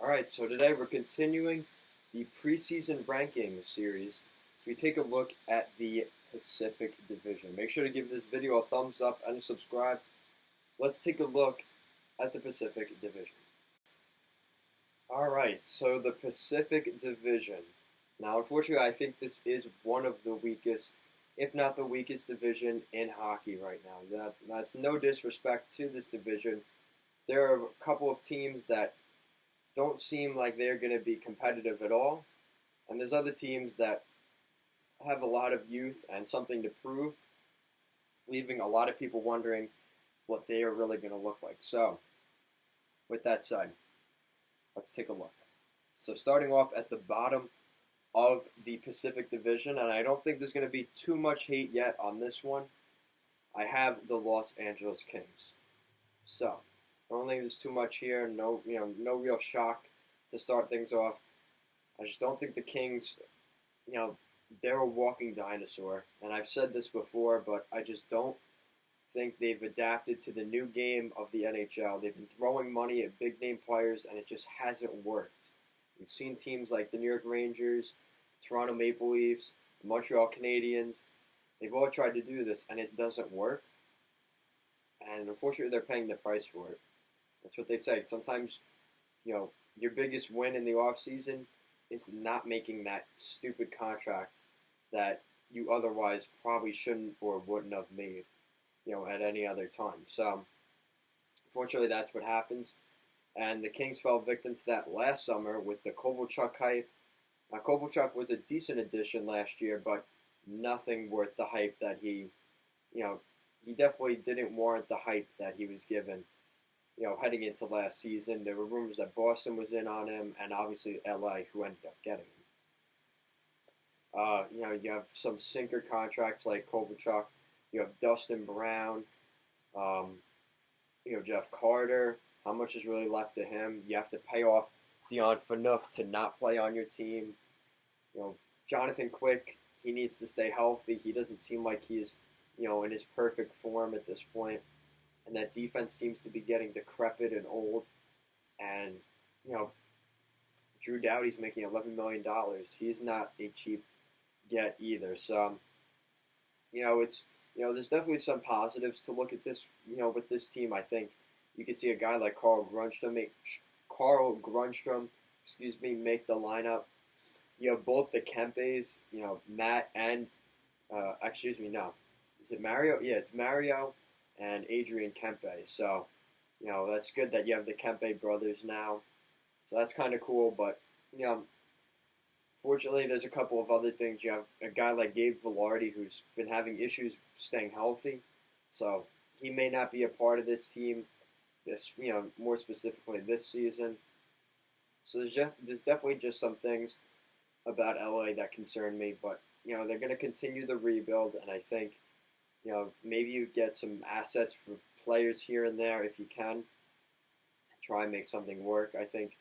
All right, so today we're continuing the preseason rankings series. So we take a look at the Pacific Division. Make sure to give this video a thumbs up and subscribe. Let's take a look at the Pacific Division. All right, so the Pacific Division. Now, unfortunately, I think this is one of the weakest, if not the weakest division in hockey right now. That's no disrespect to this division. There are a couple of teams that don't seem like they're going to be competitive at all. And there's other teams that have a lot of youth and something to prove, leaving a lot of people wondering what they are really going to look like. So, with that said, let's take a look. So, starting off at the bottom of the Pacific Division, and I don't think there's going to be too much hate yet on this one, I have the Los Angeles Kings. So, I don't think there's too much here. No real shock to start things off. I just don't think the Kings, they're a walking dinosaur. And I've said this before, but I just don't think they've adapted to the new game of the NHL. They've been throwing money at big name players, and it just hasn't worked. We've seen teams like the New York Rangers, Toronto Maple Leafs, the Montreal Canadiens. They've all tried to do this, and it doesn't work. And unfortunately, they're paying the price for it. That's what they say. Sometimes, your biggest win in the offseason is not making that stupid contract that you otherwise probably shouldn't or wouldn't have made, at any other time. So, unfortunately, that's what happens. And the Kings fell victim to that last summer with the Kovalchuk hype. Now, Kovalchuk was a decent addition last year, but nothing worth the hype that he definitely didn't warrant the hype that he was given. Heading into last season, there were rumors that Boston was in on him, and obviously LA, who ended up getting him. You have some sinker contracts like Kovalchuk. You have Dustin Brown. Jeff Carter. How much is really left to him? You have to pay off Dion Phaneuf to not play on your team. Jonathan Quick, he needs to stay healthy. He doesn't seem like he's, in his perfect form at this point. And that defense seems to be getting decrepit and old. And, Drew Doughty's making $11 million. He's not a cheap get either. So, there's definitely some positives to look at this, with this team. I think you can see a guy like Carl Grundstrom make the lineup. You have both the Kempes, Matt and, is it Mario? Yeah, it's Mario and Adrian Kempe. So, that's good that you have the Kempe brothers now. So that's kind of cool. But, fortunately, there's a couple of other things. You have a guy like Gabe Vilardi who's been having issues staying healthy. So he may not be a part of this team, more specifically this season. So there's definitely just some things about LA that concern me. But, they're going to continue the rebuild, and I think maybe you get some assets for players here and there if you can. Try and make something work. I think,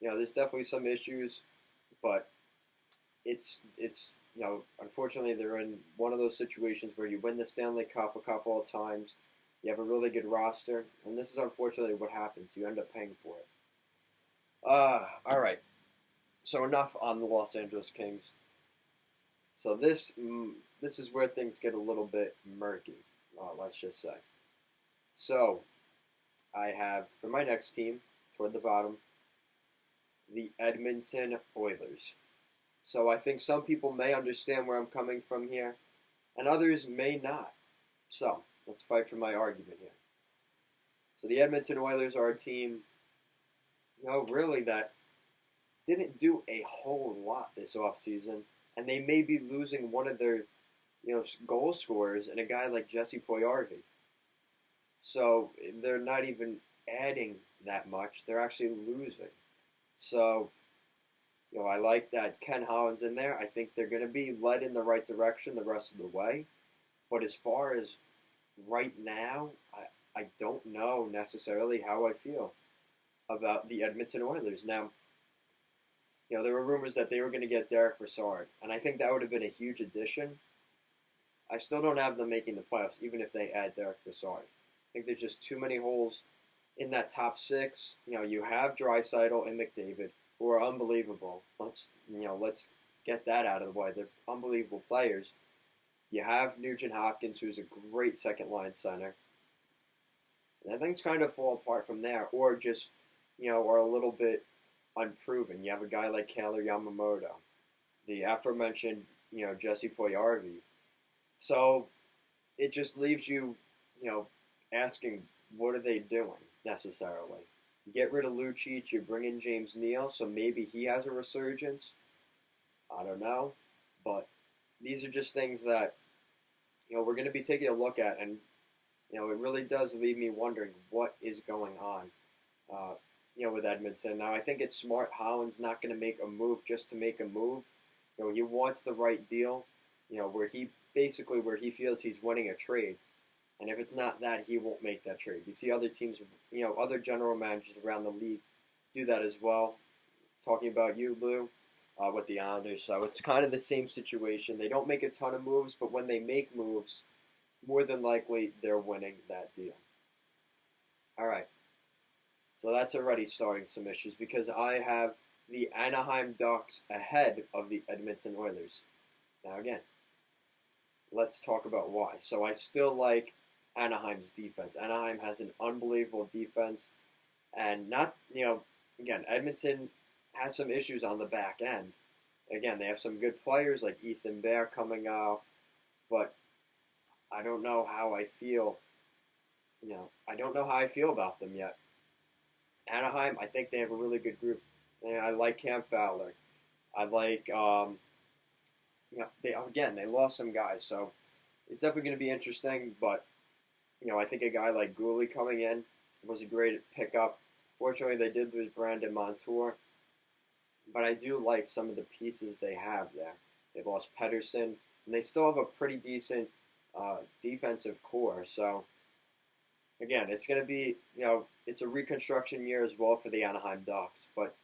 there's definitely some issues, but it's unfortunately they're in one of those situations where you win the Stanley Cup a couple of times, you have a really good roster, and this is unfortunately what happens. You end up paying for it. All right. So enough on the Los Angeles Kings. So this is where things get a little bit murky, let's just say. So, I have, for my next team, toward the bottom, the Edmonton Oilers. So I think some people may understand where I'm coming from here, and others may not. So, let's fight for my argument here. So the Edmonton Oilers are a team, really that didn't do a whole lot this offseason. And they may be losing one of their, goal scorers and a guy like Jesse Puljujarvi. So they're not even adding that much. They're actually losing. So, I like that Ken Holland's in there. I think they're going to be led in the right direction the rest of the way. But as far as right now, I don't know necessarily how I feel about the Edmonton Oilers. Now, there were rumors that they were going to get Derek Brassard, and I think that would have been a huge addition. I still don't have them making the playoffs, even if they add Derek Brassard. I think there's just too many holes in that top six, you have Draisaitl and McDavid, who are unbelievable. Let's get that out of the way. They're unbelievable players. You have Nugent Hopkins, who's a great second line center. And things kind of fall apart from there, or just, are a little bit unproven. You have a guy like Kailer Yamamoto, the aforementioned, Jesse Puljujarvi. So it just leaves you, asking, what are they doing necessarily? You get rid of Lucic, you bring in James Neal, so maybe he has a resurgence. I don't know, but these are just things that we're going to be taking a look at, and it really does leave me wondering what is going on. With Edmonton. Now, I think it's smart. Holland's not going to make a move just to make a move. He wants the right deal, where he feels he's winning a trade. And if it's not that, he won't make that trade. You see other teams, other general managers around the league do that as well. Talking about you, Lou, with the Islanders. So it's kind of the same situation. They don't make a ton of moves, but when they make moves, more than likely they're winning that deal. All right. So that's already starting some issues because I have the Anaheim Ducks ahead of the Edmonton Oilers. Now again, let's talk about why. So I still like Anaheim's defense. Anaheim has an unbelievable defense, and again, Edmonton has some issues on the back end. Again, they have some good players like Ethan Bear coming out, but I don't know how I feel. I don't know how I feel about them yet. Anaheim, I think they have a really good group. I like Cam Fowler. I like, they lost some guys, so it's definitely going to be interesting. But I think a guy like Gooley coming in was a great pickup. Fortunately, they did lose Brandon Montour, but I do like some of the pieces they have there. They lost Pedersen, and they still have a pretty decent defensive core. So again, it's going to be, it's a reconstruction year as well for the Anaheim Ducks. But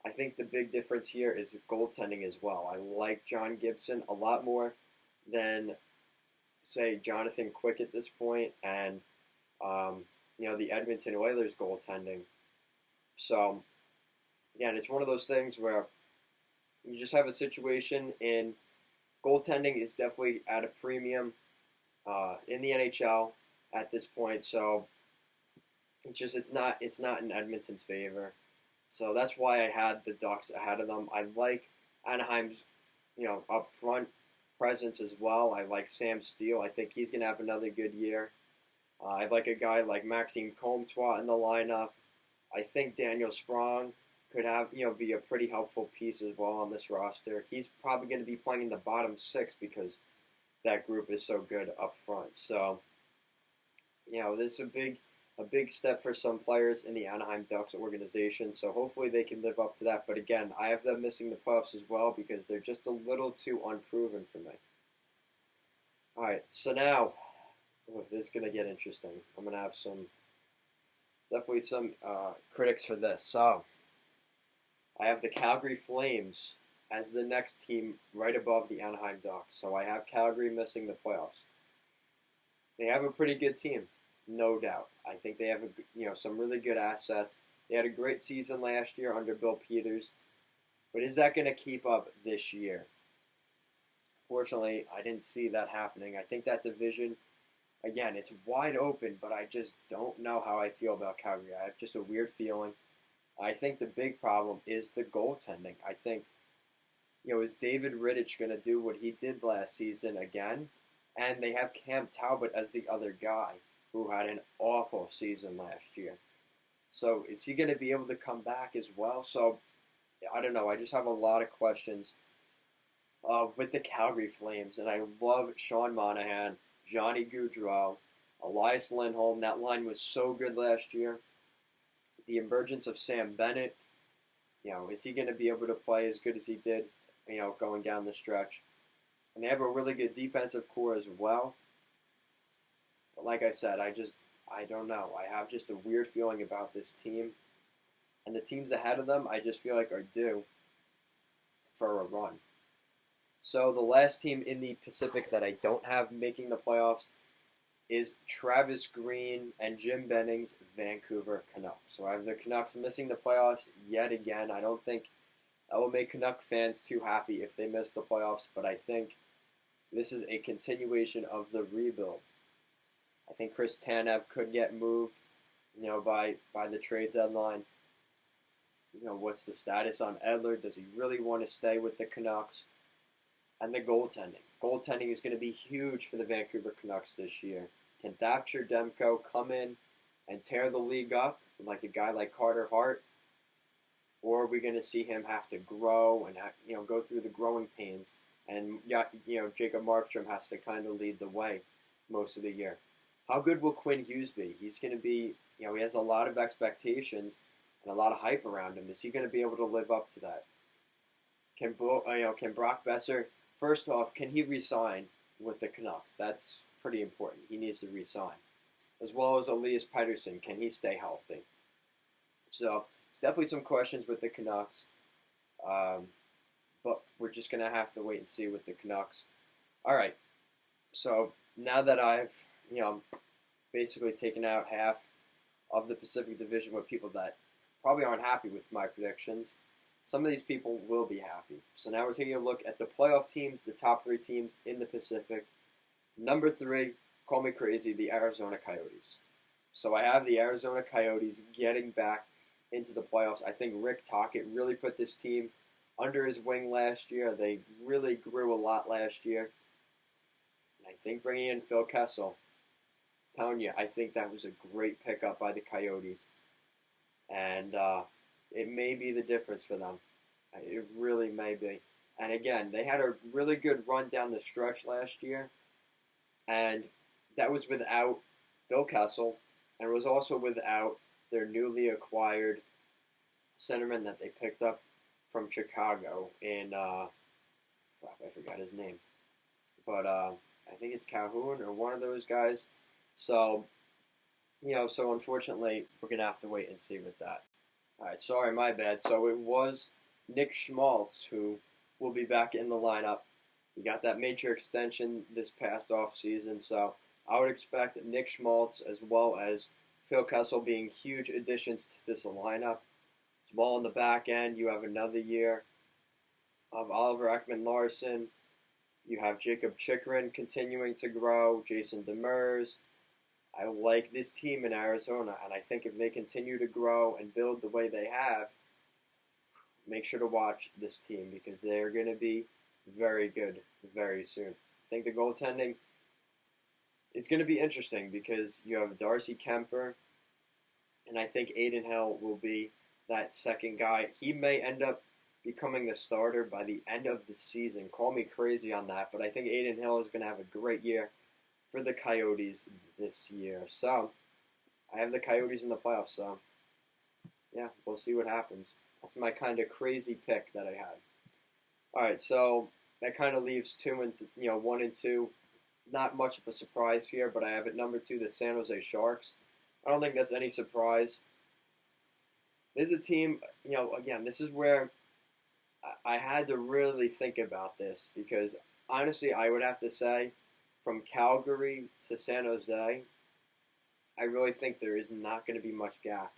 I think the big difference here is goaltending as well. I like John Gibson a lot more than, say, Jonathan Quick at this point and, the Edmonton Oilers goaltending. So, again, it's one of those things where you just have a situation in goaltending is definitely at a premium in the NHL at this point. So it's not in Edmonton's favor. So that's why I had the Ducks ahead of them. I like Anaheim's up front presence as well. I like Sam Steele. I think he's going to have another good year. I like a guy like Maxime Comtois in the lineup. I think Daniel Sprong could have be a pretty helpful piece as well on this roster. He's probably going to be playing in the bottom six because that group is so good up front. So this is a big step for some players in the Anaheim Ducks organization. So hopefully they can live up to that. But again, I have them missing the playoffs as well because they're just a little too unproven for me. All right, so now this is going to get interesting. I'm going to have definitely some critics for this. So I have the Calgary Flames as the next team right above the Anaheim Ducks. So I have Calgary missing the playoffs. They have a pretty good team, no doubt. I think they have some really good assets. They had a great season last year under Bill Peters, but is that going to keep up this year? Fortunately, I didn't see that happening. I think that division, again, it's wide open, but I just don't know how I feel about Calgary. I have just a weird feeling. I think the big problem is the goaltending. I think, is David Rittich going to do what he did last season again? And they have Cam Talbot as the other guy who had an awful season last year. So is he going to be able to come back as well? So I don't know. I just have a lot of questions with the Calgary Flames. And I love Sean Monahan, Johnny Gaudreau, Elias Lindholm. That line was so good last year. The emergence of Sam Bennett. Is he going to be able to play as good as he did, going down the stretch? And they have a really good defensive core as well. But like I said, I don't know. I have just a weird feeling about this team. And the teams ahead of them, I just feel like are due for a run. So the last team in the Pacific that I don't have making the playoffs is Travis Green and Jim Benning's Vancouver Canucks. So I have the Canucks missing the playoffs yet again. I don't think that will make Canuck fans too happy if they miss the playoffs, but I think this is a continuation of the rebuild. I think Chris Tanev could get moved, by the trade deadline. What's the status on Edler? Does he really want to stay with the Canucks? And the goaltending. Goaltending is going to be huge for the Vancouver Canucks this year. Can Thatcher Demko come in and tear the league up like a guy like Carter Hart? Or are we going to see him have to grow and go through the growing pains? And Jacob Markstrom has to kind of lead the way most of the year. How good will Quinn Hughes be? He's going to be, he has a lot of expectations and a lot of hype around him. Is he going to be able to live up to that? Can Brock Besser, first off, can he re-sign with the Canucks? That's pretty important. He needs to re-sign. As well as Elias Pettersson, can he stay healthy? So, it's definitely some questions with the Canucks. But we're just going to have to wait and see with the Canucks. All right. So, now that I've, basically taken out half of the Pacific Division with people that probably aren't happy with my predictions, some of these people will be happy. So now we're taking a look at the playoff teams, the top 3 teams in the Pacific. Number 3, call me crazy, the Arizona Coyotes. So I have the Arizona Coyotes getting back into the playoffs. I think Rick Tocchet really put this team under his wing last year. They really grew a lot last year. And I think bringing in Phil Kessel, I'm telling you, I think that was a great pickup by the Coyotes. And it may be the difference for them. It really may be. And again, they had a really good run down the stretch last year. And that was without Phil Kessel. And it was also without their newly acquired centerman that they picked up from Chicago in, I forgot his name. But I think it's Calhoun or one of those guys. So, so unfortunately, we're going to have to wait and see with that. All right, sorry, my bad. So it was Nick Schmaltz who will be back in the lineup. He got that major extension this past offseason, so I would expect Nick Schmaltz as well as Phil Kessel being huge additions to this lineup. As well on the back end, you have another year of Oliver Ekman-Larsson. You have Jacob Chychrun continuing to grow, Jason Demers. I like this team in Arizona, and I think if they continue to grow and build the way they have, make sure to watch this team because they're going to be very good very soon. I think the goaltending is going to be interesting because you have Darcy Kemper, and I think Adin Hill will be that second guy. He may end up becoming the starter by the end of the season. Call me crazy on that, but I think Adin Hill is going to have a great year for the Coyotes this year. So, I have the Coyotes in the playoffs, so, yeah, we'll see what happens. That's my kind of crazy pick that I had. All right, so that kind of leaves 1 and 2. Not much of a surprise here, but I have at number 2 the San Jose Sharks. I don't think that's any surprise. This is a team, again, this is where I had to really think about this because, honestly, I would have to say from Calgary to San Jose, I really think there is not going to be much gap.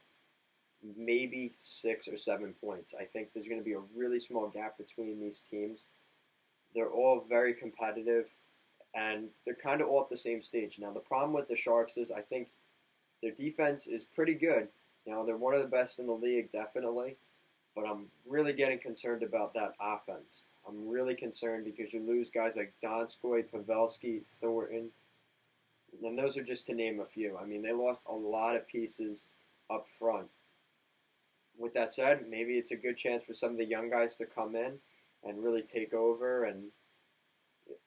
Maybe 6 or 7 points. I think there's going to be a really small gap between these teams. They're all very competitive, and they're kind of all at the same stage. Now, the problem with the Sharks is I think their defense is pretty good. They're one of the best in the league, definitely, but I'm really getting concerned about that offense. I'm really concerned because you lose guys like Donskoy, Pavelski, Thornton, and those are just to name a few. I mean, they lost a lot of pieces up front. With that said, maybe it's a good chance for some of the young guys to come in and really take over, and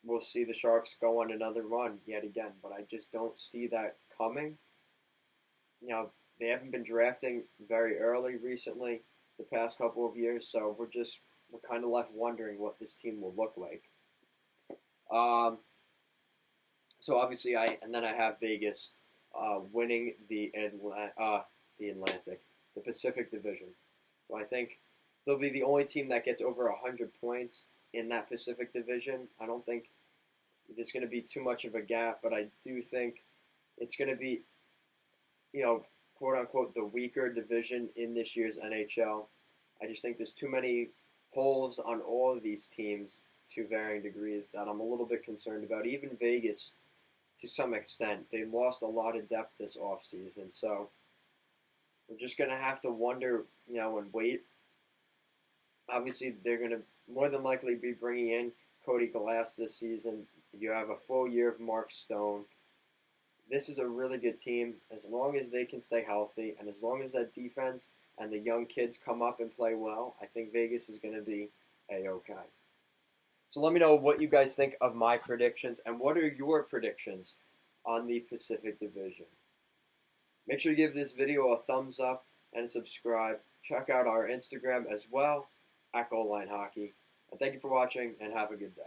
we'll see the Sharks go on another run yet again, but I just don't see that coming. They haven't been drafting very early recently, the past couple of years, so we're kind of left wondering what this team will look like. So obviously, I have Vegas winning the Pacific Division. So I think they'll be the only team that gets over 100 points in that Pacific Division. I don't think there's going to be too much of a gap, but I do think it's going to be, quote unquote, the weaker division in this year's NHL. I just think there's too many holes on all of these teams to varying degrees that I'm a little bit concerned about. Even Vegas, to some extent, they lost a lot of depth this offseason. So we're just going to have to wonder, and wait. Obviously, they're going to more than likely be bringing in Cody Glass this season. You have a full year of Mark Stone. This is a really good team as long as they can stay healthy and as long as that defense and the young kids come up and play well. I think Vegas is going to be A-OK. So let me know what you guys think of my predictions and what are your predictions on the Pacific Division. Make sure to give this video a thumbs up and subscribe. Check out our Instagram as well, @GoalLineHockey. And thank you for watching and have a good day.